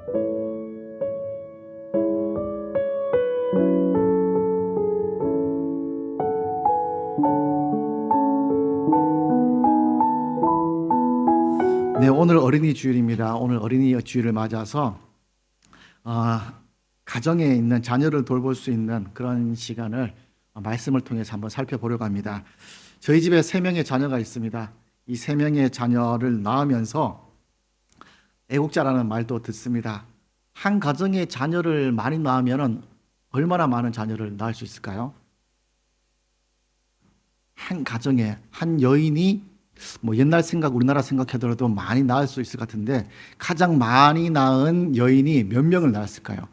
네, 오늘 어린이 주일입니다. 오늘 어린이 주일을 맞아서 가정에 있는 자녀를 돌볼 수 있는 그런 시간을 말씀을 통해서 한번 살펴보려고 합니다. 저희 집에 3명의 자녀가 있습니다. 이 3명의 자녀를 낳으면서 애국자라는 말도 듣습니다. 한 가정의 자녀를 많이 낳으면 얼마나 많은 자녀를 낳을 수 있을까요? 한 가정에 한 여인이 옛날 생각, 우리나라 생각하더라도 많이 낳을 수 있을 것 같은데 가장 많이 낳은 여인이 몇 명을 낳았을까요?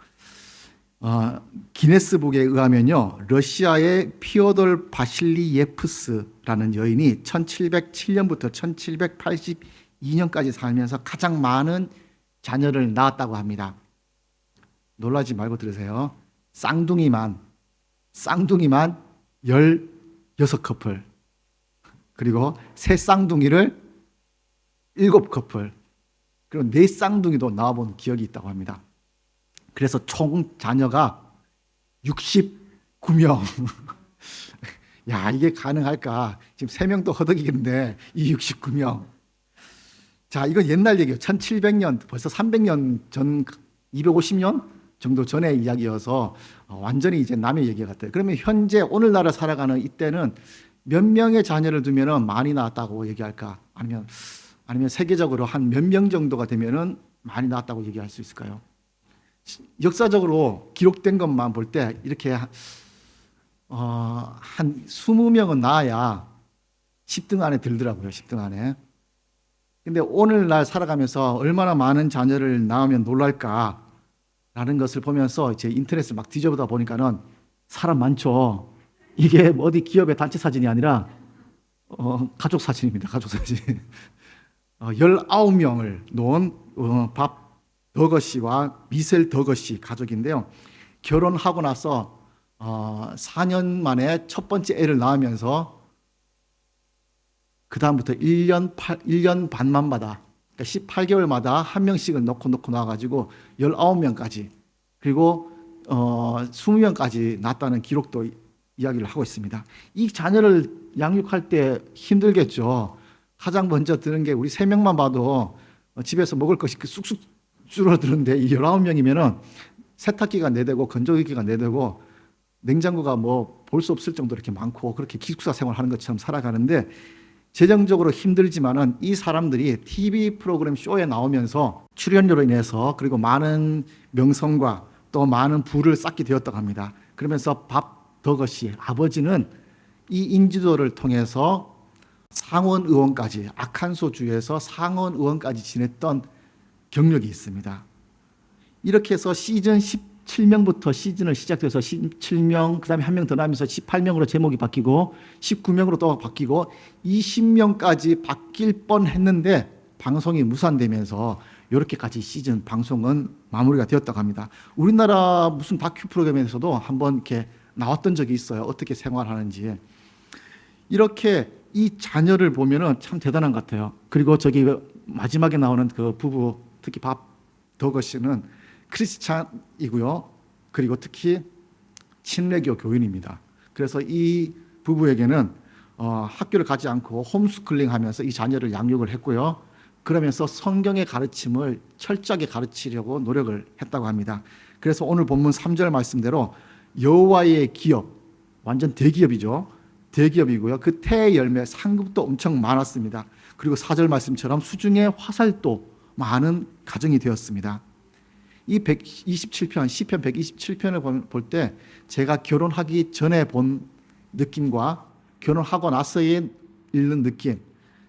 기네스북에 의하면요, 러시아의 피오돌 바실리예프스라는 여인이 1707년부터 1782년까지 살면서 가장 많은 자녀를 낳았다고 합니다. 놀라지 말고 들으세요. 쌍둥이만 16커플, 그리고 새 쌍둥이를 7커플, 그리고 4쌍둥이도 낳아본 기억이 있다고 합니다. 그래서 총 자녀가 69명. 야, 이게 가능할까? 지금 3명도 허덕이겠는데 이 69명. 자, 이건 옛날 얘기예요. 1700년, 벌써 300년 전, 250년 정도 전의 이야기여서 완전히 이제 남의 얘기 같아요. 그러면 현재 오늘날을 살아가는 이때는 몇 명의 자녀를 두면 많이 낳았다고 얘기할까? 아니면 세계적으로 한 몇 명 정도가 되면 많이 낳았다고 얘기할 수 있을까요? 역사적으로 기록된 것만 볼 때 이렇게 한 20명은 낳아야 10등 안에 들더라고요. 10등 안에. 근데 오늘날 살아가면서 얼마나 많은 자녀를 낳으면 놀랄까라는 것을 보면서 이제 인터넷을 막 뒤져보다 보니까는 사람 많죠. 이게 어디 기업의 단체 사진이 아니라 가족 사진입니다. 가족 사진. 19명을 놓은 밥 더거씨와 미셀 더거씨 가족인데요. 결혼하고 나서 4년 만에 첫 번째 애를 낳으면서 그 다음부터 1년 반만 마다, 그러니까 18개월마다 한 명씩은 놓고 나와가지고 19명까지, 그리고 20명까지 낳았다는 기록도 이야기를 하고 있습니다. 이 자녀를 양육할 때 힘들겠죠. 가장 먼저 드는 게 우리 3명만 봐도 집에서 먹을 것이 쑥쑥 줄어드는데, 이 19명이면은 세탁기가 4대고 건조기가 4대고 냉장고가 볼 수 없을 정도로 이렇게 많고 그렇게 기숙사 생활하는 것처럼 살아가는데, 재정적으로 힘들지만은 이 사람들이 TV 프로그램 쇼에 나오면서 출연료로 인해서 그리고 많은 명성과 또 많은 부를 쌓게 되었다고 합니다. 그러면서 밥 더거씨 아버지는 이 인지도를 통해서 상원 의원까지, 아칸소 주에서 상원 의원까지 지냈던 경력이 있습니다. 이렇게 해서 시즌 17명부터 시즌을 시작돼서 17명, 그 다음에 한 명 더 나면서 18명으로 제목이 바뀌고 19명으로 또 바뀌고 20명까지 바뀔 뻔했는데 방송이 무산되면서 이렇게까지 시즌 방송은 마무리가 되었다고 합니다. 우리나라 무슨 다큐 프로그램에서도 한번 이렇게 나왔던 적이 있어요. 어떻게 생활하는지. 이렇게 이 자녀를 보면은 참 대단한 것 같아요. 그리고 저기 마지막에 나오는 그 부부, 특히 밥 더거씨는 크리스찬이고요. 그리고 특히 친례교 교인입니다. 그래서 이 부부에게는 학교를 가지 않고 홈스쿨링 하면서 이 자녀를 양육을 했고요. 그러면서 성경의 가르침을 철저하게 가르치려고 노력을 했다고 합니다. 그래서 오늘 본문 3절 말씀대로 여호와의 기업, 완전 대기업이죠. 대기업이고요. 그 태의 열매, 상급도 엄청 많았습니다. 그리고 4절 말씀처럼 수중의 화살도 많은 가정이 되었습니다. 이 127편, 시편 127편을 볼 때 제가 결혼하기 전에 본 느낌과 결혼하고 나서의 읽는 느낌,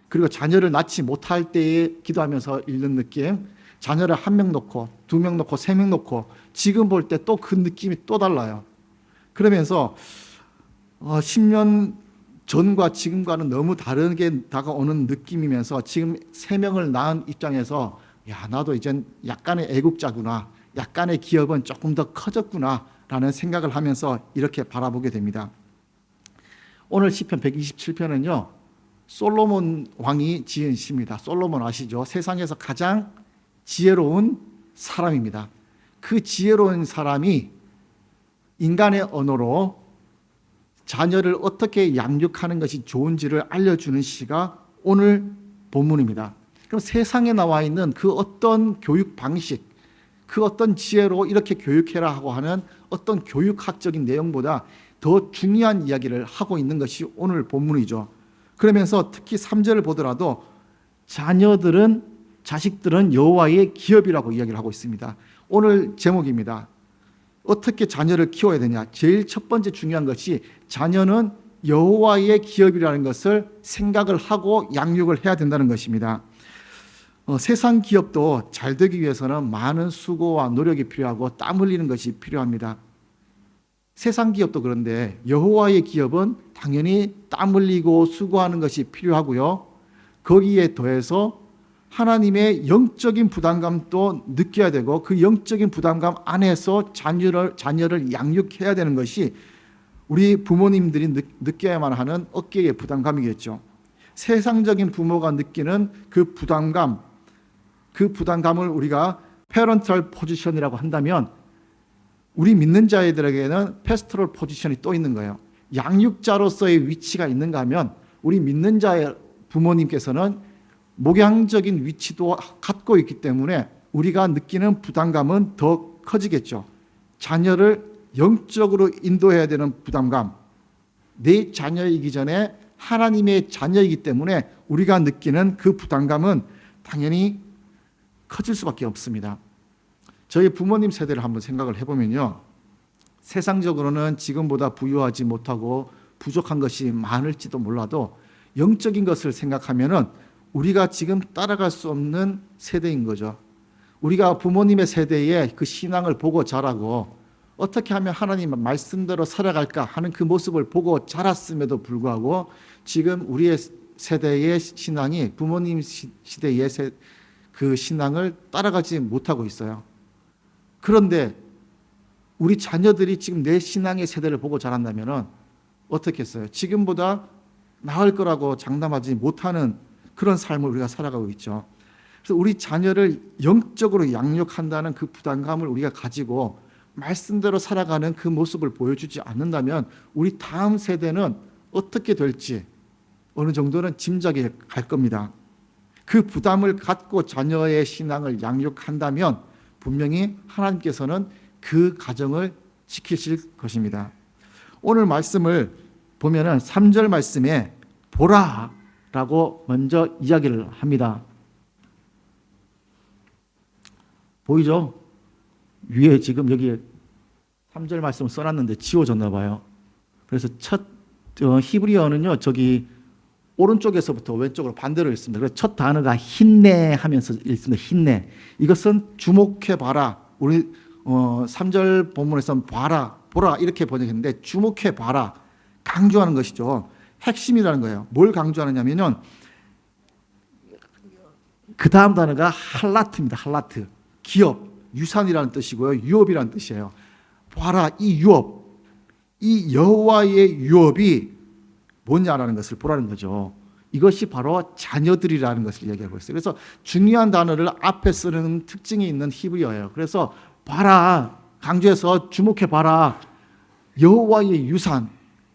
그리고 자녀를 낳지 못할 때에 기도하면서 읽는 느낌, 자녀를 1명 놓고 2명 놓고 3명 놓고 지금 볼 때 또 그 느낌이 또 달라요. 그러면서 10년 전과 지금과는 너무 다르게 다가오는 느낌이면서 지금 3명을 낳은 입장에서 야, 나도 이젠 약간의 애국자구나, 약간의 기업은 조금 더 커졌구나 라는 생각을 하면서 이렇게 바라보게 됩니다. 오늘 시편 127편은요 솔로몬 왕이 지은 시입니다. 솔로몬 아시죠? 세상에서 가장 지혜로운 사람입니다. 그 지혜로운 사람이 인간의 언어로 자녀를 어떻게 양육하는 것이 좋은지를 알려주는 시가 오늘 본문입니다. 그럼 세상에 나와 있는 그 어떤 교육 방식, 그 어떤 지혜로 이렇게 교육해라 하고 하는 어떤 교육학적인 내용보다 더 중요한 이야기를 하고 있는 것이 오늘 본문이죠. 그러면서 특히 3절을 보더라도 자식들은 여호와의 기업이라고 이야기를 하고 있습니다. 오늘 제목입니다. 어떻게 자녀를 키워야 되냐? 제일 첫 번째 중요한 것이 자녀는 여호와의 기업이라는 것을 생각을 하고 양육을 해야 된다는 것입니다. 세상 기업도 잘 되기 위해서는 많은 수고와 노력이 필요하고 땀 흘리는 것이 필요합니다. 세상 기업도 그런데 여호와의 기업은 당연히 땀 흘리고 수고하는 것이 필요하고요. 거기에 더해서 하나님의 영적인 부담감도 느껴야 되고 그 영적인 부담감 안에서 자녀를 양육해야 되는 것이 우리 부모님들이 느껴야만 하는 어깨의 부담감이겠죠. 세상적인 부모가 느끼는 그 부담감을 우리가 페런털 포지션이라고 한다면 우리 믿는 자들에게는 패스토럴 포지션이 또 있는 거예요. 양육자로서의 위치가 있는가 하면 우리 믿는 자의 부모님께서는 목양적인 위치도 갖고 있기 때문에 우리가 느끼는 부담감은 더 커지겠죠. 자녀를 영적으로 인도해야 되는 부담감, 내 자녀이기 전에 하나님의 자녀이기 때문에 우리가 느끼는 그 부담감은 당연히 커질 수밖에 없습니다. 저희 부모님 세대를 한번 생각을 해보면요, 세상적으로는 지금보다 부유하지 못하고 부족한 것이 많을지도 몰라도 영적인 것을 생각하면은 우리가 지금 따라갈 수 없는 세대인 거죠. 우리가 부모님의 세대의 그 신앙을 보고 자라고 어떻게 하면 하나님의 말씀대로 살아갈까 하는 그 모습을 보고 자랐음에도 불구하고 지금 우리의 세대의 신앙이 부모님 시대의 그 신앙을 따라가지 못하고 있어요. 그런데 우리 자녀들이 지금 내 신앙의 세대를 보고 자란다면 어떻게 했어요? 지금보다 나을 거라고 장담하지 못하는 그런 삶을 우리가 살아가고 있죠. 그래서 우리 자녀를 영적으로 양육한다는 그 부담감을 우리가 가지고 말씀대로 살아가는 그 모습을 보여주지 않는다면 우리 다음 세대는 어떻게 될지 어느 정도는 짐작이 갈 겁니다. 그 부담을 갖고 자녀의 신앙을 양육한다면 분명히 하나님께서는 그 가정을 지키실 것입니다. 오늘 말씀을 보면은 3절 말씀에 보라라고 먼저 이야기를 합니다. 보이죠? 위에 지금 여기 3절 말씀을 써놨는데 지워졌나 봐요. 그래서 첫 히브리어는요, 저기 오른쪽에서부터 왼쪽으로 반대로 읽습니다. 그래서 첫 단어가 힘내 하면서 읽습니다. 힘내. 이것은 주목해 봐라. 우리 3절 본문에서는 봐라, 보라 이렇게 번역했는데 주목해 봐라. 강조하는 것이죠. 핵심이라는 거예요. 뭘 강조하느냐면요, 그 다음 단어가 할라트입니다. 할라트. 기업, 유산이라는 뜻이고요. 유업이라는 뜻이에요. 봐라, 이 유업, 이 여호와의 유업이 뭐냐라는 것을 보라는 거죠. 이것이 바로 자녀들이라는 것을 이야기하고 있어요. 그래서 중요한 단어를 앞에 쓰는 특징이 있는 히브리어예요. 그래서 봐라, 강조해서 주목해 봐라. 여호와의 유산,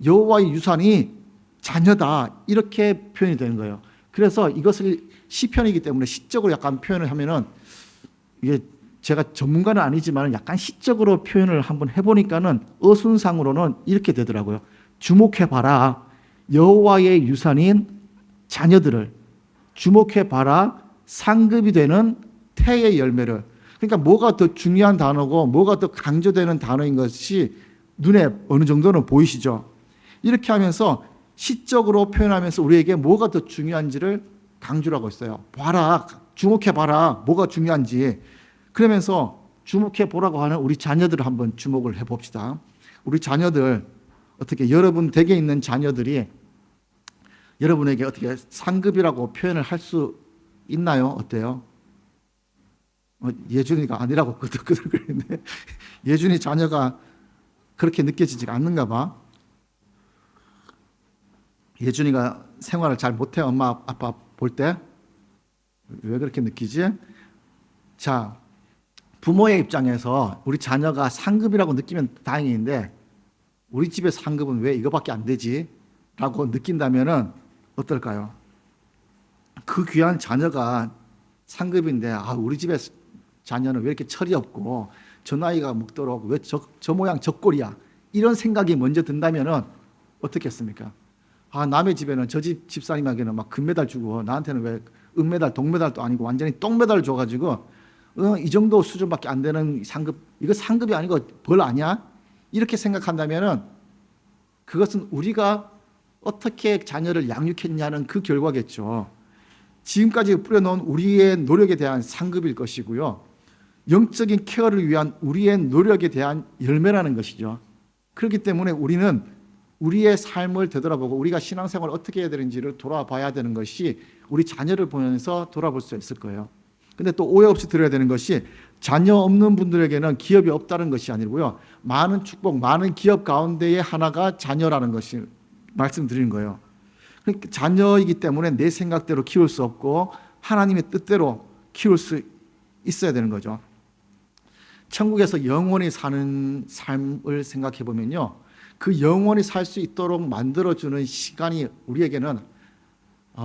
여호와의 유산이 자녀다, 이렇게 표현이 되는 거예요. 그래서 이것을 시편이기 때문에 시적으로 약간 표현을 하면은, 이게 제가 전문가는 아니지만 약간 시적으로 표현을 한번 해보니까는 어순상으로는 이렇게 되더라고요. 주목해 봐라, 여호와의 유산인 자녀들을. 주목해 봐라, 상급이 되는 태의 열매를. 그러니까 뭐가 더 중요한 단어고 뭐가 더 강조되는 단어인 것이 눈에 어느 정도는 보이시죠? 이렇게 하면서 시적으로 표현하면서 우리에게 뭐가 더 중요한지를 강조를 하고 있어요. 봐라, 주목해 봐라, 뭐가 중요한지. 그러면서 주목해 보라고 하는 우리 자녀들을 한번 주목을 해봅시다. 우리 자녀들, 어떻게 여러분 댁에 있는 자녀들이 여러분에게 어떻게 상급이라고 표현을 할 수 있나요? 어때요? 예준이가 아니라고 그러는데 예준이 자녀가 그렇게 느껴지지 않는가 봐. 예준이가 생활을 잘 못해, 엄마 아빠 볼 때. 왜 그렇게 느끼지? 자, 부모의 입장에서 우리 자녀가 상급이라고 느끼면 다행인데 우리 집의 상급은 왜 이거밖에 안 되지? 라고 느낀다면 어떨까요? 그 귀한 자녀가 상급인데 우리 집의 자녀는 왜 이렇게 철이 없고 저 나이가 먹도록 왜 저 모양 저 꼴이야? 이런 생각이 먼저 든다면 어떻겠습니까? 남의 집에는 저 집 집사님에게는 막 금메달 주고 나한테는 왜 은메달, 동메달도 아니고 완전히 똥메달 줘가지고 이 정도 수준밖에 안 되는 상급, 이거 상급이 아니고 벌 아니야? 이렇게 생각한다면 그것은 우리가 어떻게 자녀를 양육했냐는 그 결과겠죠. 지금까지 뿌려놓은 우리의 노력에 대한 상급일 것이고요. 영적인 케어를 위한 우리의 노력에 대한 열매라는 것이죠. 그렇기 때문에 우리는 우리의 삶을 되돌아보고 우리가 신앙생활을 어떻게 해야 되는지를 돌아봐야 되는 것이 우리 자녀를 보면서 돌아볼 수 있을 거예요. 근데 또 오해 없이 들어야 되는 것이 자녀 없는 분들에게는 기업이 없다는 것이 아니고요. 많은 축복, 많은 기업 가운데의 하나가 자녀라는 것이 말씀드리는 거예요. 그러니까 자녀이기 때문에 내 생각대로 키울 수 없고 하나님의 뜻대로 키울 수 있어야 되는 거죠. 천국에서 영원히 사는 삶을 생각해 보면요. 그 영원히 살 수 있도록 만들어주는 시간이 우리에게는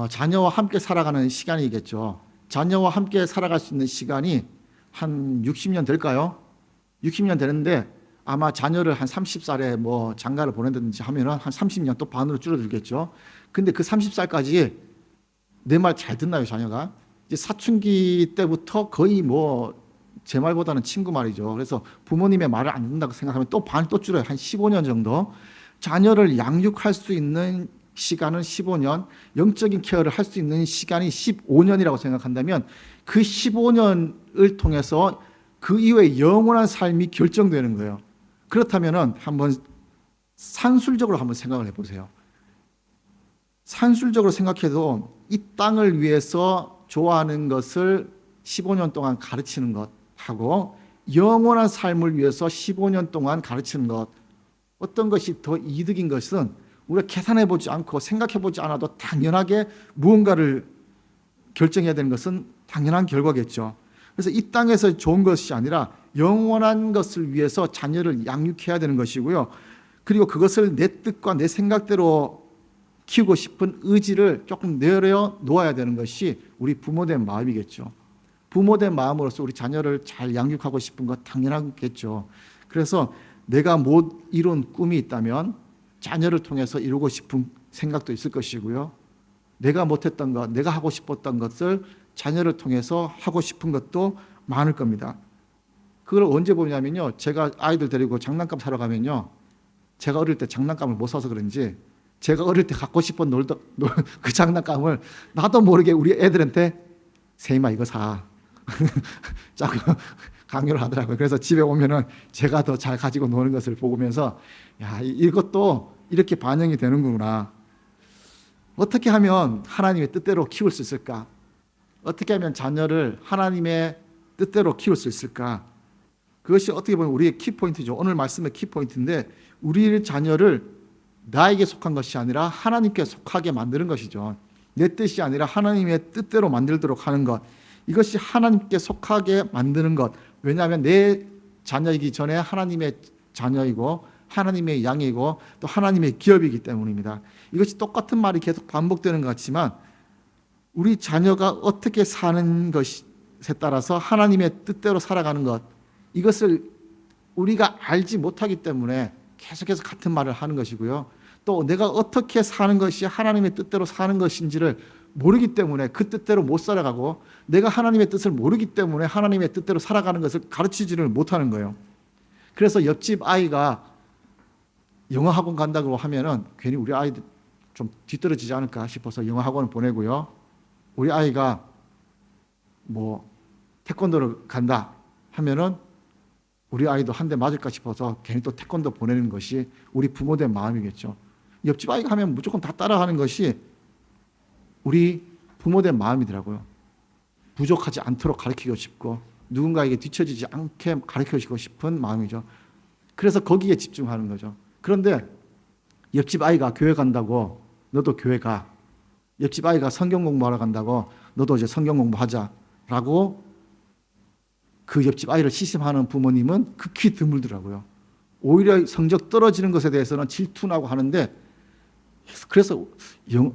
자녀와 함께 살아가는 시간이겠죠. 자녀와 함께 살아갈 수 있는 시간이 한 60년 될까요? 60년 되는데 아마 자녀를 한 30살에 뭐 장가를 보낸다든지 하면은 한 30년 또 반으로 줄어들겠죠. 근데 그 30살까지 내 말 잘 듣나요, 자녀가? 이제 사춘기 때부터 거의 뭐 제 말보다는 친구 말이죠. 그래서 부모님의 말을 안 듣는다고 생각하면 또 반 또 줄어요. 한 15년 정도. 자녀를 양육할 수 있는 시간은 15년, 영적인 케어를 할 수 있는 시간이 15년이라고 생각한다면 그 15년을 통해서 그 이후에 영원한 삶이 결정되는 거예요. 그렇다면 한번 산술적으로 한번 생각을 해보세요. 산술적으로 생각해도 이 땅을 위해서 좋아하는 것을 15년 동안 가르치는 것하고 영원한 삶을 위해서 15년 동안 가르치는 것, 어떤 것이 더 이득인 것은 우리가 계산해보지 않고 생각해보지 않아도 당연하게 무언가를 결정해야 되는 것은 당연한 결과겠죠. 그래서 이 땅에서 좋은 것이 아니라 영원한 것을 위해서 자녀를 양육해야 되는 것이고요. 그리고 그것을 내 뜻과 내 생각대로 키우고 싶은 의지를 조금 내려 놓아야 되는 것이 우리 부모된 마음이겠죠. 부모된 마음으로서 우리 자녀를 잘 양육하고 싶은 것 당연하겠죠. 그래서 내가 못 이룬 꿈이 있다면 자녀를 통해서 이루고 싶은 생각도 있을 것이고요. 내가 못했던 것, 내가 하고 싶었던 것을 자녀를 통해서 하고 싶은 것도 많을 겁니다. 그걸 언제 보냐면요. 제가 아이들 데리고 장난감 사러 가면요. 제가 어릴 때 장난감을 못 사서 그런지 제가 어릴 때 갖고 싶은 그 장난감을 나도 모르게 우리 애들한테 세임아 이거 사. 자꾸 강요를 하더라고요. 그래서 집에 오면은 제가 더 잘 가지고 노는 것을 보면서 야, 이것도 이렇게 반영이 되는구나. 어떻게 하면 하나님의 뜻대로 키울 수 있을까? 어떻게 하면 자녀를 하나님의 뜻대로 키울 수 있을까? 그것이 어떻게 보면 우리의 키포인트죠. 오늘 말씀의 키포인트인데 우리의 자녀를 나에게 속한 것이 아니라 하나님께 속하게 만드는 것이죠. 내 뜻이 아니라 하나님의 뜻대로 만들도록 하는 것. 이것이 하나님께 속하게 만드는 것. 왜냐하면 내 자녀이기 전에 하나님의 자녀이고 하나님의 양이고 또 하나님의 기업이기 때문입니다. 이것이 똑같은 말이 계속 반복되는 것 같지만 우리 자녀가 어떻게 사는 것에 따라서 하나님의 뜻대로 살아가는 것, 이것을 우리가 알지 못하기 때문에 계속해서 같은 말을 하는 것이고요. 또 내가 어떻게 사는 것이 하나님의 뜻대로 사는 것인지를 모르기 때문에 그 뜻대로 못 살아가고 내가 하나님의 뜻을 모르기 때문에 하나님의 뜻대로 살아가는 것을 가르치지를 못하는 거예요. 그래서 옆집 아이가 영어 학원 간다고 하면은 괜히 우리 아이들 좀 뒤떨어지지 않을까 싶어서 영어 학원을 보내고요. 우리 아이가 뭐 태권도를 간다 하면은 우리 아이도 한 대 맞을까 싶어서 괜히 또 태권도 보내는 것이 우리 부모된 마음이겠죠. 옆집 아이가 하면 무조건 다 따라가는 것이 우리 부모된 마음이더라고요. 부족하지 않도록 가르치고 싶고 누군가에게 뒤처지지 않게 가르치고 싶은 마음이죠. 그래서 거기에 집중하는 거죠. 그런데 옆집 아이가 교회 간다고 너도 교회 가. 옆집 아이가 성경 공부하러 간다고 너도 이제 성경 공부하자라고 그 옆집 아이를 시심하는 부모님은 극히 드물더라고요. 오히려 성적 떨어지는 것에 대해서는 질투나고 하는데, 그래서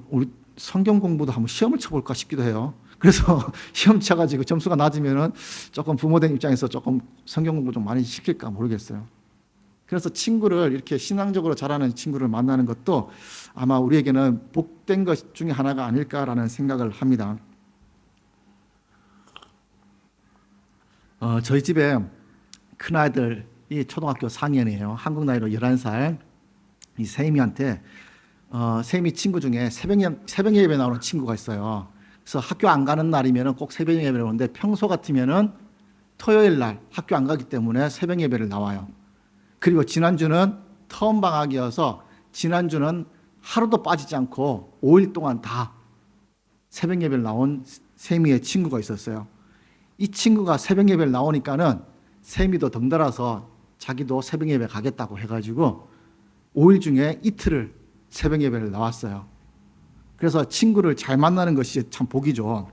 우리 성경 공부도 한번 시험을 쳐볼까 싶기도 해요. 그래서 시험 쳐가지고 점수가 낮으면은 조금 부모된 입장에서 조금 성경 공부 좀 많이 시킬까 모르겠어요. 그래서 친구를 이렇게 신앙적으로 자라는 친구를 만나는 것도 아마 우리에게는 복된 것 중에 하나가 아닐까라는 생각을 합니다. 저희 집에 큰아들이 초등학교 4학년이에요. 한국 나이로 11살. 이 세임이한테 세임이 친구 중에 새벽 예배 나오는 친구가 있어요. 그래서 학교 안 가는 날이면 꼭 새벽 예배를 오는데, 평소 같으면은 토요일 날 학교 안 가기 때문에 새벽 예배를 나와요. 그리고 지난주는 터움 방학이어서 지난주는 하루도 빠지지 않고 5일 동안 다 새벽 예배를 나온 세미의 친구가 있었어요. 이 친구가 새벽 예배를 나오니까는 세미도 덩달아서 자기도 새벽 예배 가겠다고 해가지고 5일 중에 이틀을 새벽 예배를 나왔어요. 그래서 친구를 잘 만나는 것이 참 복이죠.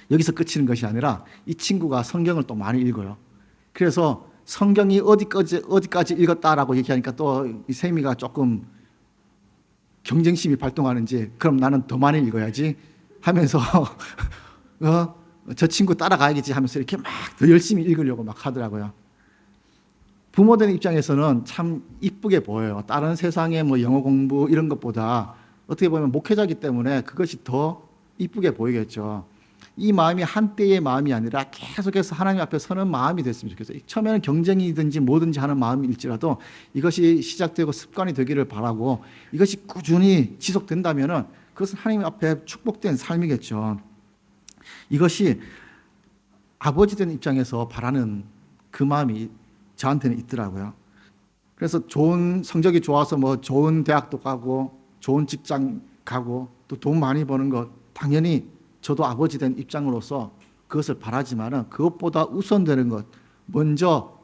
여기서 끝이는 것이 아니라 이 친구가 성경을 또 많이 읽어요. 그래서 성경이 어디까지 읽었다라고 얘기하니까 또 이 세미가 조금 경쟁심이 발동하는지, 그럼 나는 더 많이 읽어야지 하면서 저 친구 따라가야겠지 하면서 이렇게 막 더 열심히 읽으려고 막 하더라고요. 부모된 입장에서는 참 이쁘게 보여요. 다른 세상의 뭐 영어 공부 이런 것보다 어떻게 보면 목회자이기 때문에 그것이 더 이쁘게 보이겠죠. 이 마음이 한때의 마음이 아니라 계속해서 하나님 앞에 서는 마음이 됐으면 좋겠어요. 처음에는 경쟁이든지 뭐든지 하는 마음일지라도 이것이 시작되고 습관이 되기를 바라고, 이것이 꾸준히 지속된다면 그것은 하나님 앞에 축복된 삶이겠죠. 이것이 아버지 된 입장에서 바라는 그 마음이 저한테는 있더라고요. 그래서 좋은 성적이 좋아서 뭐 좋은 대학도 가고 좋은 직장 가고 또 돈 많이 버는 것, 당연히 저도 아버지 된 입장으로서 그것을 바라지만은 그것보다 우선되는 것, 먼저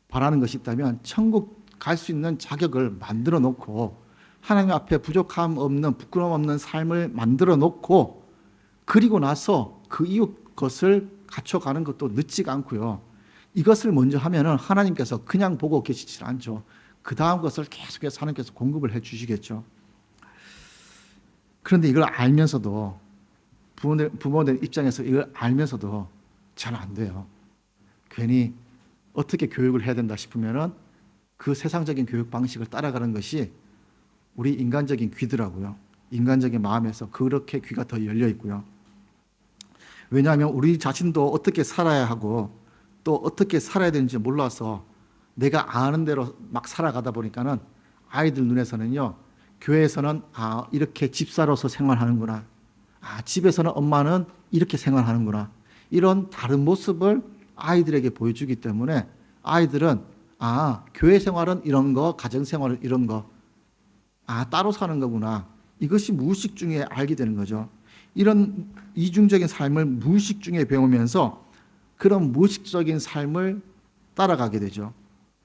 바라는 것이 있다면 천국 갈 수 있는 자격을 만들어 놓고 하나님 앞에 부족함 없는, 부끄러움 없는 삶을 만들어 놓고, 그리고 나서 그 이웃 것을 갖춰가는 것도 늦지가 않고요. 이것을 먼저 하면은 하나님께서 그냥 보고 계시지 않죠. 그 다음 것을 계속해서 하나님께서 공급을 해 주시겠죠. 그런데 이걸 알면서도, 부모들 입장에서 이걸 알면서도 잘 안 돼요. 괜히 어떻게 교육을 해야 된다 싶으면은 그 세상적인 교육 방식을 따라가는 것이 우리 인간적인 귀더라고요. 인간적인 마음에서 그렇게 귀가 더 열려 있고요. 왜냐하면 우리 자신도 어떻게 살아야 하고 또 어떻게 살아야 되는지 몰라서 내가 아는 대로 막 살아가다 보니까는 아이들 눈에서는요, 교회에서는 이렇게 집사로서 생활하는구나, 집에서는 엄마는 이렇게 생활하는구나, 이런 다른 모습을 아이들에게 보여주기 때문에 아이들은 교회 생활은 이런 거, 가정 생활은 이런 거, 따로 사는 거구나, 이것이 무의식 중에 알게 되는 거죠. 이런 이중적인 삶을 무의식 중에 배우면서 그런 무의식적인 삶을 따라가게 되죠.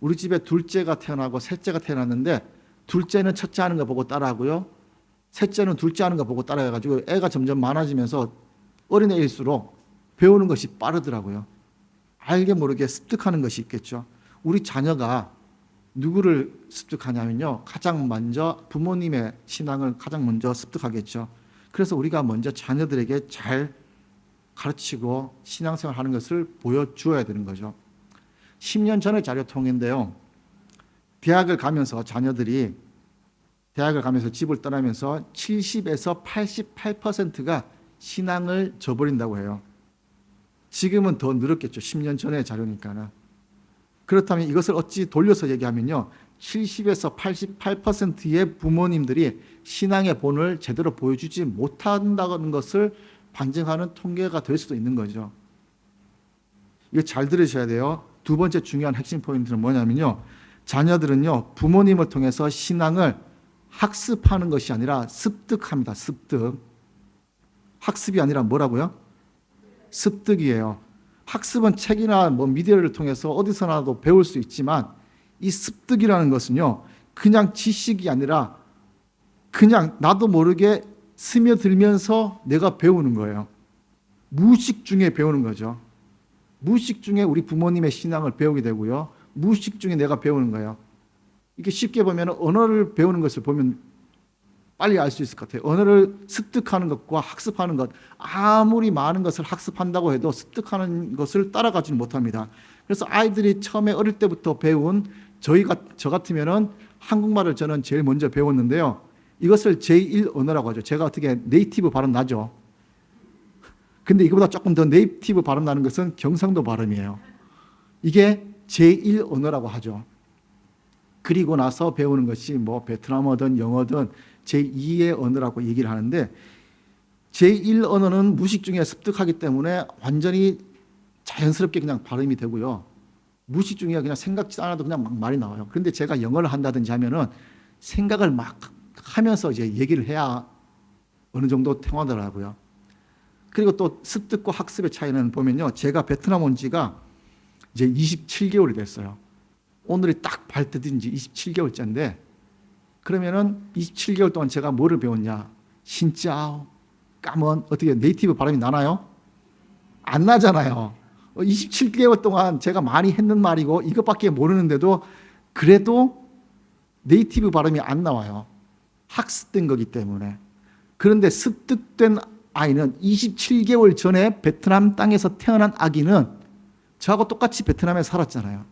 우리 집에 둘째가 태어나고 셋째가 태어났는데, 둘째는 첫째 하는 거 보고 따라하고요, 셋째는 둘째 하는 거 보고 따라해가지고 애가 점점 많아지면서 어린애일수록 배우는 것이 빠르더라고요. 알게 모르게 습득하는 것이 있겠죠. 우리 자녀가 누구를 습득하냐면요, 가장 먼저 부모님의 신앙을 가장 먼저 습득하겠죠. 그래서 우리가 먼저 자녀들에게 잘 가르치고 신앙생활하는 것을 보여주어야 되는 거죠. 10년 전의 자료통인데요, 대학을 가면서 자녀들이 대학을 가면서 집을 떠나면서 70에서 88%가 신앙을 저버린다고 해요. 지금은 더 늘었겠죠. 10년 전의 자료니까는. 그렇다면 이것을 어찌 돌려서 얘기하면요, 70에서 88%의 부모님들이 신앙의 본을 제대로 보여주지 못한다는 것을 반증하는 통계가 될 수도 있는 거죠. 이거 잘 들으셔야 돼요. 두 번째 중요한 핵심 포인트는 뭐냐면요, 자녀들은요, 부모님을 통해서 신앙을 학습하는 것이 아니라 습득합니다. 습득. 학습이 아니라 뭐라고요? 습득이에요. 학습은 책이나 미디어를 통해서 어디서나도 배울 수 있지만, 이 습득이라는 것은요, 그냥 지식이 아니라 그냥 나도 모르게 스며들면서 내가 배우는 거예요. 무의식 중에 배우는 거죠. 무의식 중에 우리 부모님의 신앙을 배우게 되고요. 무의식 중에 내가 배우는 거예요. 이게 쉽게 보면 언어를 배우는 것을 보면 빨리 알 수 있을 것 같아요. 언어를 습득하는 것과 학습하는 것, 아무리 많은 것을 학습한다고 해도 습득하는 것을 따라가지 못합니다. 그래서 아이들이 처음에 어릴 때부터 배운 저 같으면은 한국말을 저는 제일 먼저 배웠는데요. 이것을 제1 언어라고 하죠. 제가 어떻게 네이티브 발음 나죠. 근데 이거보다 조금 더 네이티브 발음 나는 것은 경상도 발음이에요. 이게 제1 언어라고 하죠. 그리고 나서 배우는 것이 뭐 베트남어든 영어든 제2의 언어라고 얘기를 하는데, 제1 언어는 무의식 중에 습득하기 때문에 완전히 자연스럽게 그냥 발음이 되고요. 무의식 중에 그냥 생각지 않아도 그냥 막 말이 나와요. 그런데 제가 영어를 한다든지 하면은 생각을 막 하면서 이제 얘기를 해야 어느 정도 통하더라고요. 그리고 또 습득과 학습의 차이는 보면요. 제가 베트남 온 지가 이제 27개월이 됐어요. 오늘이 딱 발돋인 지 27개월째인데, 그러면은 27개월 동안 제가 뭐를 배웠냐? 신짜오, 까먼, 어떻게 네이티브 발음이 나나요? 안 나잖아요. 27개월 동안 제가 많이 했는 말이고 이것밖에 모르는데도 그래도 네이티브 발음이 안 나와요. 학습된 거기 때문에. 그런데 습득된 아이는 27개월 전에 베트남 땅에서 태어난 아기는 저하고 똑같이 베트남에 살았잖아요.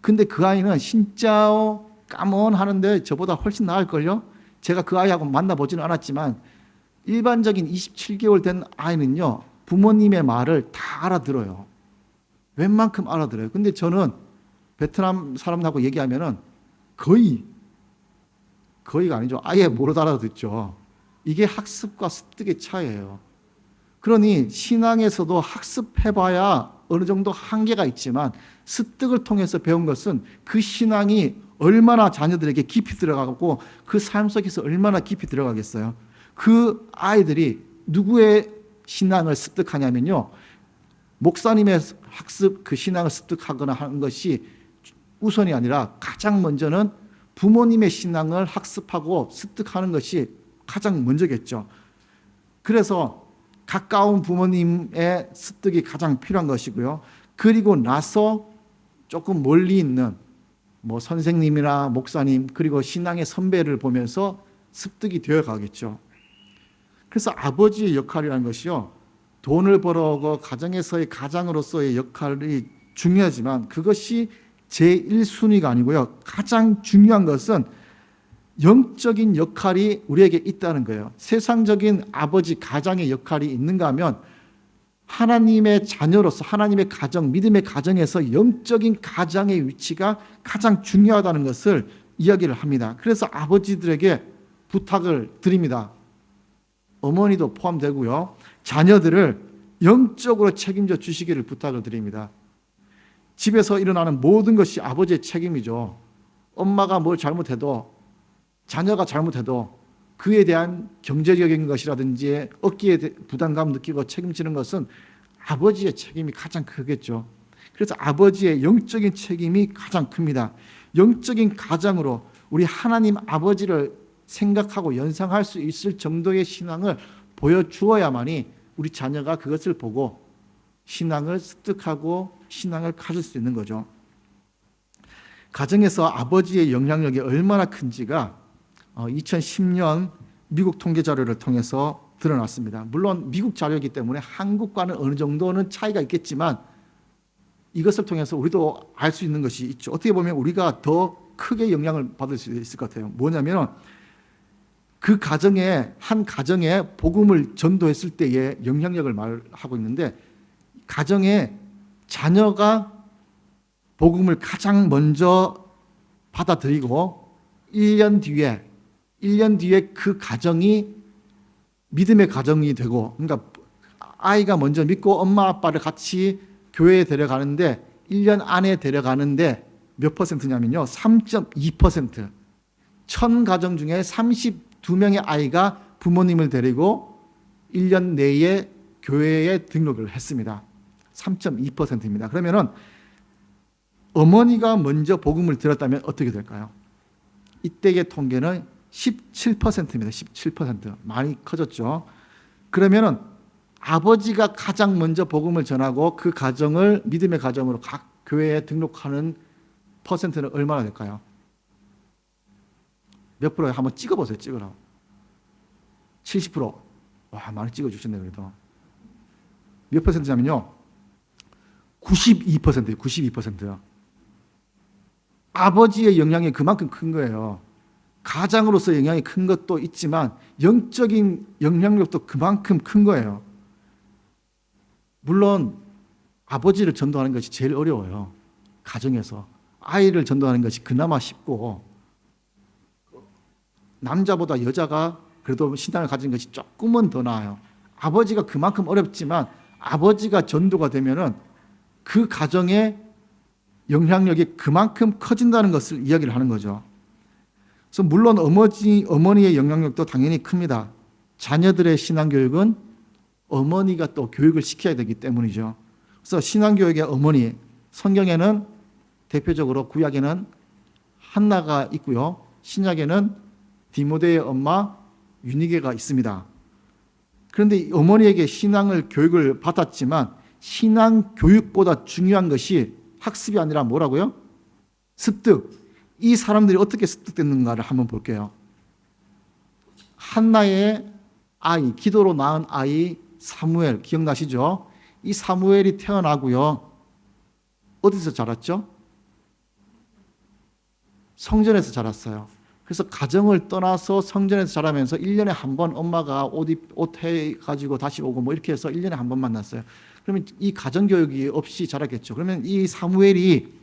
근데 그 아이는 신짜오, 까먼 하는데 저보다 훨씬 나을걸요? 제가 그 아이하고 만나보지는 않았지만 일반적인 27개월 된 아이는요, 부모님의 말을 다 알아들어요. 웬만큼 알아들어요. 근데 저는 베트남 사람하고 얘기하면은 거의가 아니죠. 아예 못 알아듣죠. 이게 학습과 습득의 차이예요. 그러니 신앙에서도 학습해봐야 어느 정도 한계가 있지만 습득을 통해서 배운 것은 그 신앙이 얼마나 자녀들에게 깊이 들어가고 그 삶 속에서 얼마나 깊이 들어가겠어요. 그 아이들이 누구의 신앙을 습득하냐면요, 목사님의 학습, 그 신앙을 습득하거나 하는 것이 우선이 아니라 가장 먼저는 부모님의 신앙을 학습하고 습득하는 것이 가장 먼저겠죠. 그래서 가까운 부모님의 습득이 가장 필요한 것이고요. 그리고 나서 조금 멀리 있는 뭐 선생님이나 목사님, 그리고 신앙의 선배를 보면서 습득이 되어 가겠죠. 그래서 아버지의 역할이라는 것이요, 돈을 벌어오고 가정에서의 가장으로서의 역할이 중요하지만 그것이 제1순위가 아니고요. 가장 중요한 것은 영적인 역할이 우리에게 있다는 거예요. 세상적인 아버지 가장의 역할이 있는가 하면 하나님의 자녀로서 하나님의 가정, 믿음의 가정에서 영적인 가장의 위치가 가장 중요하다는 것을 이야기를 합니다. 그래서 아버지들에게 부탁을 드립니다. 어머니도 포함되고요. 자녀들을 영적으로 책임져 주시기를 부탁을 드립니다. 집에서 일어나는 모든 것이 아버지의 책임이죠. 엄마가 뭘 잘못해도, 자녀가 잘못해도 그에 대한 경제적인 것이라든지 어깨에 부담감 느끼고 책임지는 것은 아버지의 책임이 가장 크겠죠. 그래서 아버지의 영적인 책임이 가장 큽니다. 영적인 가장으로 우리 하나님 아버지를 생각하고 연상할 수 있을 정도의 신앙을 보여주어야만이 우리 자녀가 그것을 보고 신앙을 습득하고 신앙을 가질 수 있는 거죠. 가정에서 아버지의 영향력이 얼마나 큰지가 2010년 미국 통계 자료를 통해서 드러났습니다. 물론 미국 자료이기 때문에 한국과는 어느 정도는 차이가 있겠지만 이것을 통해서 우리도 알 수 있는 것이 있죠. 어떻게 보면 우리가 더 크게 영향을 받을 수 있을 것 같아요. 뭐냐면 그 가정에, 한 가정에 복음을 전도했을 때의 영향력을 말하고 있는데, 가정에 자녀가 복음을 가장 먼저 받아들이고 1년 뒤에 그 가정이 믿음의 가정이 되고, 그러니까 아이가 먼저 믿고 엄마 아빠를 같이 교회에 데려가는데 1년 안에 데려가는데 몇 퍼센트냐면요, 3.2%. 1000가정 중에 32명의 아이가 부모님을 데리고 1년 내에 교회에 등록을 했습니다. 3.2%입니다. 그러면은 어머니가 먼저 복음을 들었다면 어떻게 될까요? 이때의 통계는 17%입니다. 17%. 많이 커졌죠. 그러면은 아버지가 가장 먼저 복음을 전하고 그 가정을 믿음의 가정으로 각 교회에 등록하는 퍼센트는 얼마나 될까요? 몇 프로에 한번 찍어보세요. 찍으라고. 70%. 와, 많이 찍어주셨네 그래도. 몇 퍼센트냐면요. 92%예요. 92%. 아버지의 영향이 그만큼 큰 거예요. 가장으로서 영향이 큰 것도 있지만 영적인 영향력도 그만큼 큰 거예요. 물론 아버지를 전도하는 것이 제일 어려워요. 가정에서. 아이를 전도하는 것이 그나마 쉽고 남자보다 여자가 그래도 신앙을 가진 것이 조금은 더 나아요. 아버지가 그만큼 어렵지만 아버지가 전도가 되면은 그 가정의 영향력이 그만큼 커진다는 것을 이야기를 하는 거죠. 그래서 물론 어머니의 영향력도 당연히 큽니다. 자녀들의 신앙교육은 어머니가 또 교육을 시켜야 되기 때문이죠. 그래서 신앙교육의 어머니, 성경에는 대표적으로 구약에는 한나가 있고요. 신약에는 디모데의 엄마 유니게가 있습니다. 그런데 어머니에게 신앙을 교육을 받았지만 신앙 교육보다 중요한 것이 학습이 아니라 뭐라고요? 습득. 이 사람들이 어떻게 습득됐는가를 한번 볼게요. 한나의 아이, 기도로 낳은 아이 사무엘 기억나시죠? 이 사무엘이 태어나고요. 어디서 자랐죠? 성전에서 자랐어요. 그래서 가정을 떠나서 성전에서 자라면서 1년에 한 번 엄마가 옷 해가지고 다시 오고 뭐 이렇게 해서 1년에 한 번 만났어요. 그러면 이 가정교육이 없이 자랐겠죠. 그러면 이 사무엘이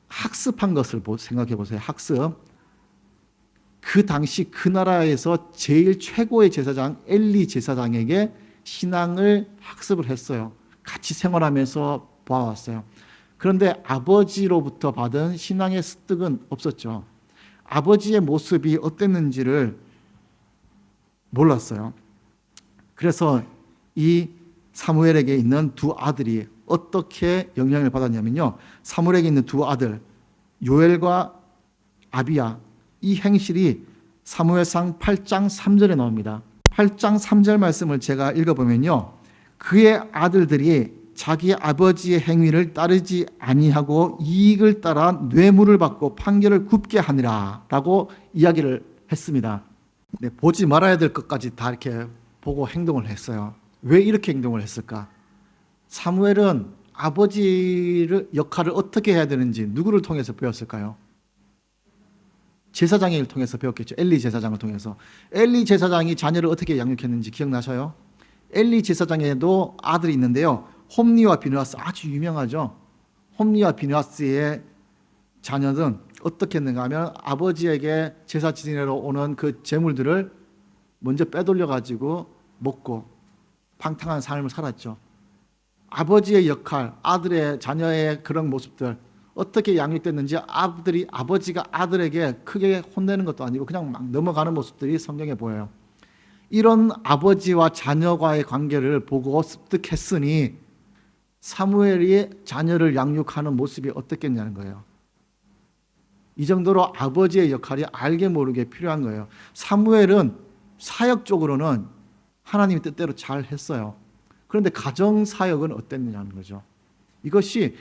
학습한 것을 생각해 보세요. 학습. 그 당시 그 나라에서 제일 최고의 제사장 엘리 제사장에게 신앙을 학습을 했어요. 같이 생활하면서 보아왔어요. 그런데 아버지로부터 받은 신앙의 습득은 없었죠. 아버지의 모습이 어땠는지를 몰랐어요. 그래서 이 사무엘에게 있는 두 아들이 어떻게 영향을 받았냐면요. 사무엘에게 있는 두 아들 요엘과 아비야, 이 행실이 사무엘상 8장 3절에 나옵니다. 8장 3절 말씀을 제가 읽어보면요. 그의 아들들이 자기 아버지의 행위를 따르지 아니하고 이익을 따라 뇌물을 받고 판결을 굽게 하니라 라고 이야기를 했습니다. 네, 보지 말아야 될 것까지 다 이렇게 보고 행동을 했어요. 왜 이렇게 행동을 했을까? 사무엘은 아버지의 역할을 어떻게 해야 되는지 누구를 통해서 배웠을까요? 제사장을 통해서 배웠겠죠. 엘리 제사장을 통해서. 엘리 제사장이 자녀를 어떻게 양육했는지 기억나셔요? 엘리 제사장에도 아들이 있는데요. 홈리와 비느하스, 아주 유명하죠. 홈리와 비느하스의 자녀는 어떻게 했는가 하면 아버지에게 제사 지내러 오는 그 재물들을 먼저 빼돌려 가지고 먹고 방탕한 삶을 살았죠. 아버지의 역할, 아들의 자녀의 그런 모습들 어떻게 양육됐는지 아버지가 아들에게 크게 혼내는 것도 아니고 그냥 막 넘어가는 모습들이 성경에 보여요. 이런 아버지와 자녀와의 관계를 보고 습득했으니 사무엘이 자녀를 양육하는 모습이 어떻겠냐는 거예요. 이 정도로 아버지의 역할이 알게 모르게 필요한 거예요. 사무엘은 사역적으로는 하나님의 뜻대로 잘 했어요. 그런데 가정 사역은 어땠느냐는 거죠. 이것이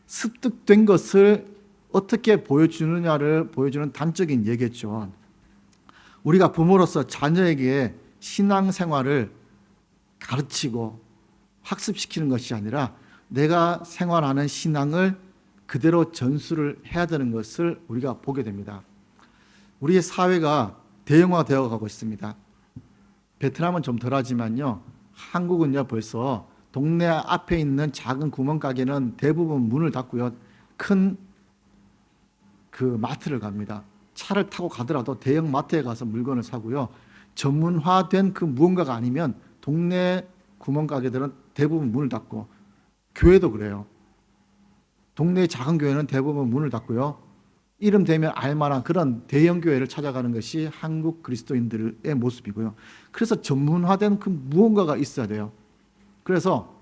습득된 것을 어떻게 보여주느냐를 보여주는 단적인 예겠죠. 우리가 부모로서 자녀에게 신앙생활을 가르치고 학습시키는 것이 아니라 내가 생활하는 신앙을 그대로 전수를 해야 되는 것을 우리가 보게 됩니다. 우리의 사회가 대형화되어 가고 있습니다. 베트남은 좀 덜하지만요. 한국은요 벌써 동네 앞에 있는 작은 구멍가게는 대부분 문을 닫고요. 큰 그 마트를 갑니다. 차를 타고 가더라도 대형 마트에 가서 물건을 사고요. 전문화된 그 무언가가 아니면 동네 구멍가게들은 대부분 문을 닫고, 교회도 그래요. 동네 작은 교회는 대부분 문을 닫고요. 이름 되면 알만한 그런 대형 교회를 찾아가는 것이 한국 그리스도인들의 모습이고요. 그래서 전문화된 그 무언가가 있어야 돼요. 그래서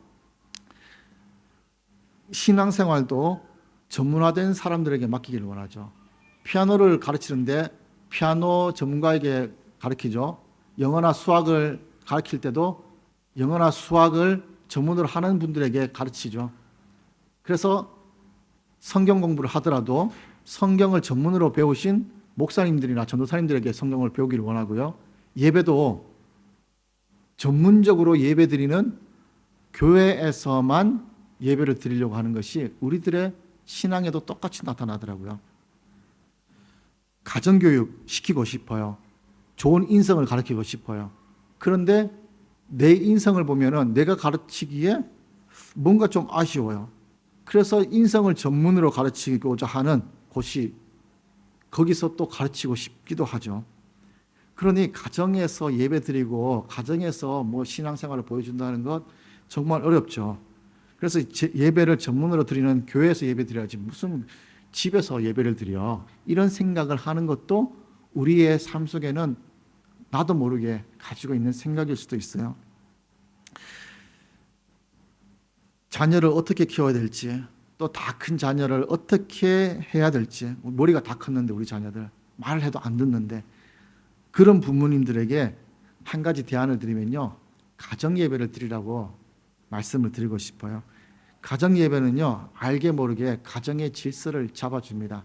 신앙생활도 전문화된 사람들에게 맡기기를 원하죠. 피아노를 가르치는데 피아노 전문가에게 가르치죠. 영어나 수학을 가르칠 때도 영어나 수학을 전문으로 하는 분들에게 가르치죠. 그래서 성경 공부를 하더라도 성경을 전문으로 배우신 목사님들이나 전도사님들에게 성경을 배우기를 원하고요. 예배도 전문적으로 예배드리는 교회에서만 예배를 드리려고 하는 것이 우리들의 신앙에도 똑같이 나타나더라고요. 가정교육 시키고 싶어요. 좋은 인성을 가르치고 싶어요. 그런데 내 인성을 보면은 내가 가르치기에 뭔가 좀 아쉬워요. 그래서 인성을 전문으로 가르치고자 하는 곳이 거기서 또 가르치고 싶기도 하죠. 그러니 가정에서 예배드리고 가정에서 뭐 신앙생활을 보여준다는 것 정말 어렵죠. 그래서 예배를 전문으로 드리는 교회에서 예배드려야지 무슨 집에서 예배를 드려, 이런 생각을 하는 것도 우리의 삶 속에는 나도 모르게 가지고 있는 생각일 수도 있어요. 자녀를 어떻게 키워야 될지, 또 다 큰 자녀를 어떻게 해야 될지, 머리가 다 컸는데 우리 자녀들 말을 해도 안 듣는데, 그런 부모님들에게 한 가지 대안을 드리면요, 가정 예배를 드리라고 말씀을 드리고 싶어요. 가정 예배는요, 알게 모르게 가정의 질서를 잡아줍니다.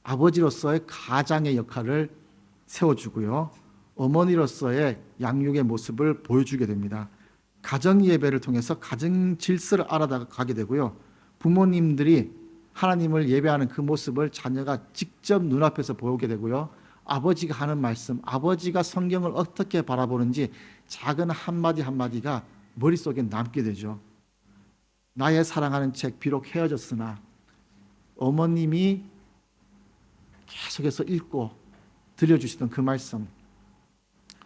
아버지로서의 가장의 역할을 세워주고요, 어머니로서의 양육의 모습을 보여주게 됩니다. 가정 예배를 통해서 가정 질서를 알아가게 되고요, 부모님들이 하나님을 예배하는 그 모습을 자녀가 직접 눈앞에서 보게 되고요, 아버지가 하는 말씀, 아버지가 성경을 어떻게 바라보는지 작은 한마디 한마디가 머릿속에 남게 되죠. 나의 사랑하는 책, 비록 헤어졌으나 어머님이 계속해서 읽고 들려주시던 그 말씀,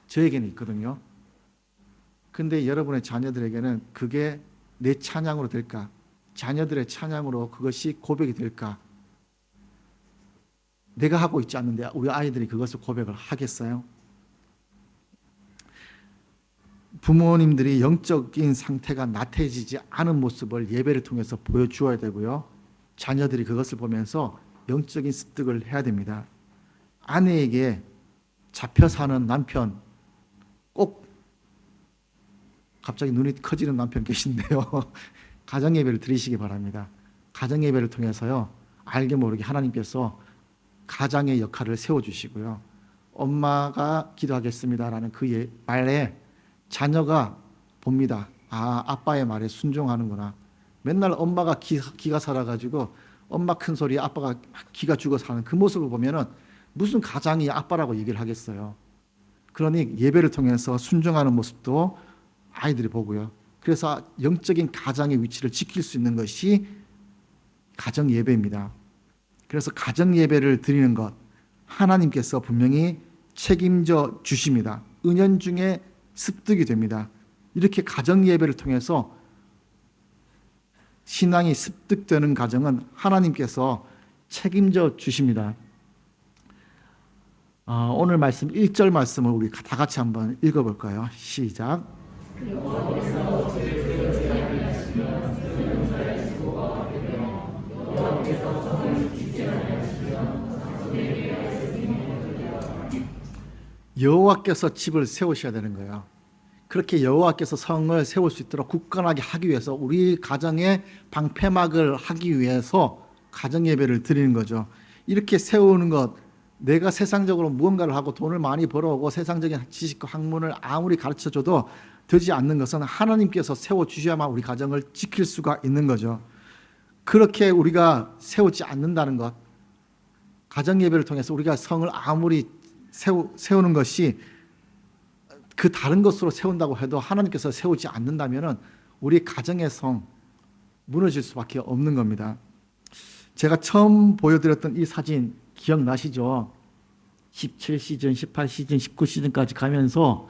저에게는 있거든요. 근데 여러분의 자녀들에게는 그게 내 찬양으로 될까? 자녀들의 찬양으로 그것이 고백이 될까? 내가 하고 있지 않는데 우리 아이들이 그것을 고백을 하겠어요? 부모님들이 영적인 상태가 나태해지지 않은 모습을 예배를 통해서 보여주어야 되고요, 자녀들이 그것을 보면서 영적인 습득을 해야 됩니다. 아내에게 잡혀 사는 남편, 꼭 갑자기 눈이 커지는 남편 계신데요, 가정 예배를 드리시기 바랍니다. 가정 예배를 통해서요, 알게 모르게 하나님께서 가장의 역할을 세워주시고요, 엄마가 기도하겠습니다라는 그 말에 자녀가 봅니다. 아, 아빠의 말에 순종하는구나. 맨날 엄마가 기가 살아가지고 엄마 큰 소리에 아빠가 기가 죽어 사는 그 모습을 보면은 무슨 가장이 아빠라고 얘기를 하겠어요. 그러니 예배를 통해서 순종하는 모습도 아이들이 보고요, 그래서 영적인 가장의 위치를 지킬 수 있는 것이 가정 예배입니다. 그래서 가정 예배를 드리는 것, 하나님께서 분명히 책임져 주십니다. 은연중에 습득이 됩니다. 이렇게 가정 예배를 통해서 신앙이 습득되는 가정은 하나님께서 책임져 주십니다. 오늘 말씀 1절 말씀을 우리 다 같이 한번 읽어볼까요? 시작. 여호와께서 집을 세우셔야 되는 거예요. 그렇게 여호와께서 성을 세울 수 있도록 굳건하게 하기 위해서 우리 가정의 방패막을 하기 위해서 가정 예배를 드리는 거죠. 이렇게 세우는 것, 내가 세상적으로 무언가를 하고 돈을 많이 벌어오고 세상적인 지식과 학문을 아무리 가르쳐줘도 되지 않는 것은 하나님께서 세워주셔야만 우리 가정을 지킬 수가 있는 거죠. 그렇게 우리가 세우지 않는다는 것, 가정 예배를 통해서 우리가 성을 아무리 세우는 것이 그 다른 것으로 세운다고 해도 하나님께서 세우지 않는다면 우리 가정의 성 무너질 수밖에 없는 겁니다. 제가 처음 보여드렸던 이 사진 기억나시죠? 17시즌, 18시즌, 19시즌까지 가면서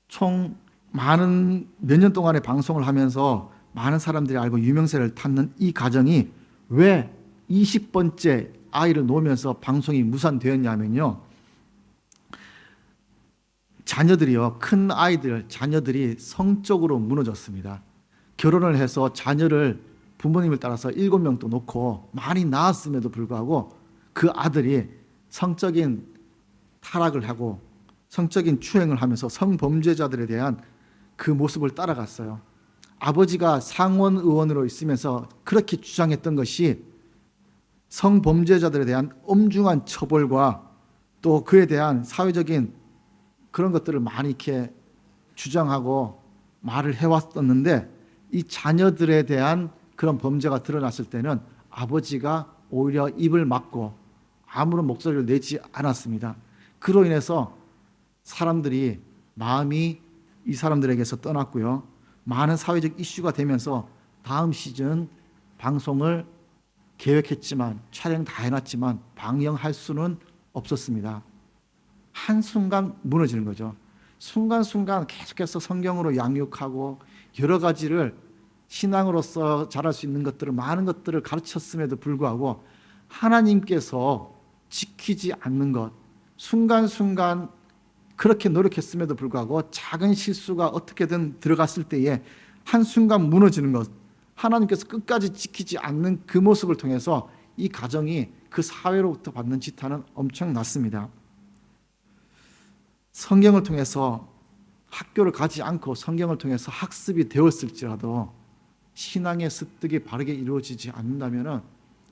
총 많은 몇 년 동안의 방송을 하면서 많은 사람들이 알고 유명세를 탔는 이 가정이 왜 20번째 아이를 놓으면서 방송이 무산되었냐면요, 자녀들이요, 큰 아이들, 자녀들이 성적으로 무너졌습니다. 결혼을 해서 자녀를 부모님을 따라서 7명도 놓고 많이 낳았음에도 불구하고 그 아들이 성적인 타락을 하고 성적인 추행을 하면서 성범죄자들에 대한 그 모습을 따라갔어요. 아버지가 상원 의원으로 있으면서 그렇게 주장했던 것이 성범죄자들에 대한 엄중한 처벌과 또 그에 대한 사회적인 그런 것들을 많이 이렇게 주장하고 말을 해왔었는데, 이 자녀들에 대한 그런 범죄가 드러났을 때는 아버지가 오히려 입을 막고 아무런 목소리를 내지 않았습니다. 그로 인해서 사람들이 마음이 이 사람들에게서 떠났고요. 많은 사회적 이슈가 되면서 다음 시즌 방송을 계획했지만, 촬영 다 해놨지만 방영할 수는 없었습니다. 한순간 무너지는 거죠. 순간순간 계속해서 성경으로 양육하고 여러 가지를 신앙으로서 잘할 수 있는 것들을, 많은 것들을 가르쳤음에도 불구하고 하나님께서 지키지 않는 것, 순간순간 그렇게 노력했음에도 불구하고 작은 실수가 어떻게든 들어갔을 때에 한순간 무너지는 것, 하나님께서 끝까지 지키지 않는 그 모습을 통해서 이 가정이 그 사회로부터 받는 지탄은 엄청났습니다. 성경을 통해서 학교를 가지 않고 성경을 통해서 학습이 되었을지라도 신앙의 습득이 바르게 이루어지지 않는다면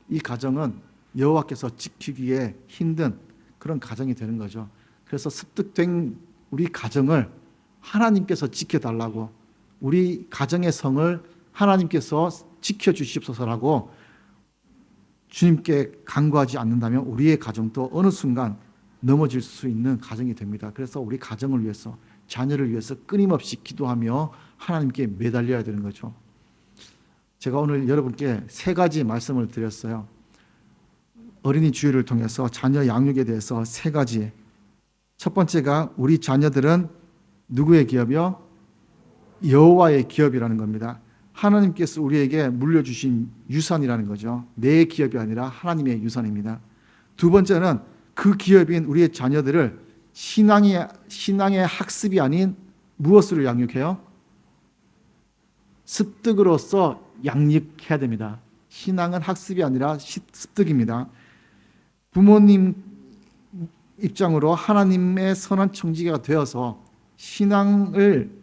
이 가정은 여호와께서 지키기에 힘든 그런 가정이 되는 거죠. 그래서 습득된 우리 가정을 하나님께서 지켜달라고, 우리 가정의 성을 하나님께서 지켜주시옵소서라고 주님께 간구하지 않는다면 우리의 가정도 어느 순간 넘어질 수 있는 가정이 됩니다. 그래서 우리 가정을 위해서, 자녀를 위해서 끊임없이 기도하며 하나님께 매달려야 되는 거죠. 제가 오늘 여러분께 3가지 말씀을 드렸어요. 어린이 주일을 통해서 자녀 양육에 대해서 3가지. 첫 번째가 우리 자녀들은 누구의 기업이요? 여호와의 기업이라는 겁니다. 하나님께서 우리에게 물려주신 유산이라는 거죠. 내 기업이 아니라 하나님의 유산입니다. 두 번째는 그 기업인 우리의 자녀들을 신앙의 학습이 아닌 무엇으로 양육해요? 습득으로서 양육해야 됩니다. 신앙은 학습이 아니라 습득입니다. 부모님 입장으로 하나님의 선한 청지기가 되어서 신앙을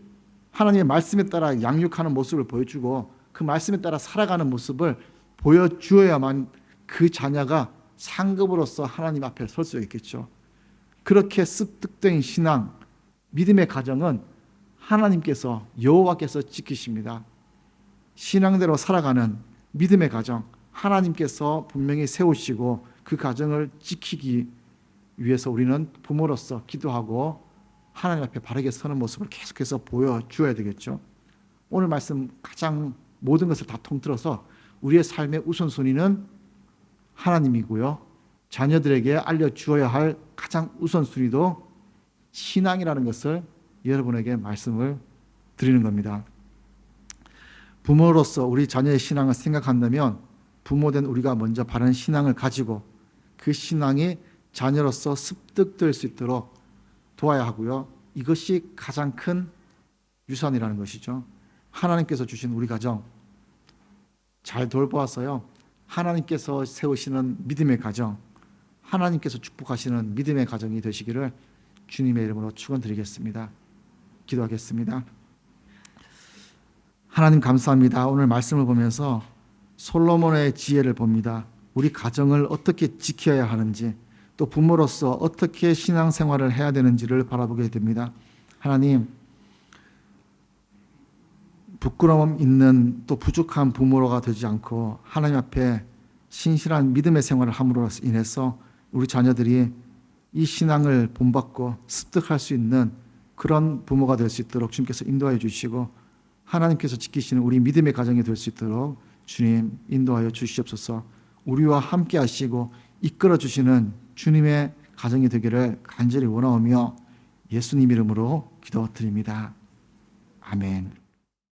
하나님의 말씀에 따라 양육하는 모습을 보여주고 그 말씀에 따라 살아가는 모습을 보여주어야만 그 자녀가 상급으로서 하나님 앞에 설 수 있겠죠. 그렇게 습득된 신앙, 믿음의 가정은 하나님께서, 여호와께서 지키십니다. 신앙대로 살아가는 믿음의 가정, 하나님께서 분명히 세우시고 그 가정을 지키기 위해서 우리는 부모로서 기도하고 하나님 앞에 바르게 서는 모습을 계속해서 보여주어야 되겠죠. 오늘 말씀 가장 모든 것을 다 통틀어서 우리의 삶의 우선순위는 하나님이고요. 자녀들에게 알려주어야 할 가장 우선순위도 신앙이라는 것을 여러분에게 말씀을 드리는 겁니다. 부모로서 우리 자녀의 신앙을 생각한다면 부모된 우리가 먼저 바른 신앙을 가지고 그 신앙이 자녀로서 습득될 수 있도록 도와야 하고요. 이것이 가장 큰 유산이라는 것이죠. 하나님께서 주신 우리 가정 잘 돌보아서요. 하나님께서 세우시는 믿음의 가정, 하나님께서 축복하시는 믿음의 가정이 되시기를 주님의 이름으로 축원드리겠습니다. 기도하겠습니다. 하나님 감사합니다. 오늘 말씀을 보면서 솔로몬의 지혜를 봅니다. 우리 가정을 어떻게 지켜야 하는지, 또 부모로서 어떻게 신앙생활을 해야 되는지를 바라보게 됩니다. 하나님, 부끄러움 있는 또 부족한 부모가 되지 않고 하나님 앞에 신실한 믿음의 생활을 함으로 인해서 우리 자녀들이 이 신앙을 본받고 습득할 수 있는 그런 부모가 될 수 있도록 주님께서 인도하여 주시고 하나님께서 지키시는 우리 믿음의 가정이 될 수 있도록 주님 인도하여 주시옵소서. 우리와 함께 하시고 이끌어 주시는 주님의 가정이 되기를 간절히 원하오며 예수님 이름으로 기도드립니다. 아멘.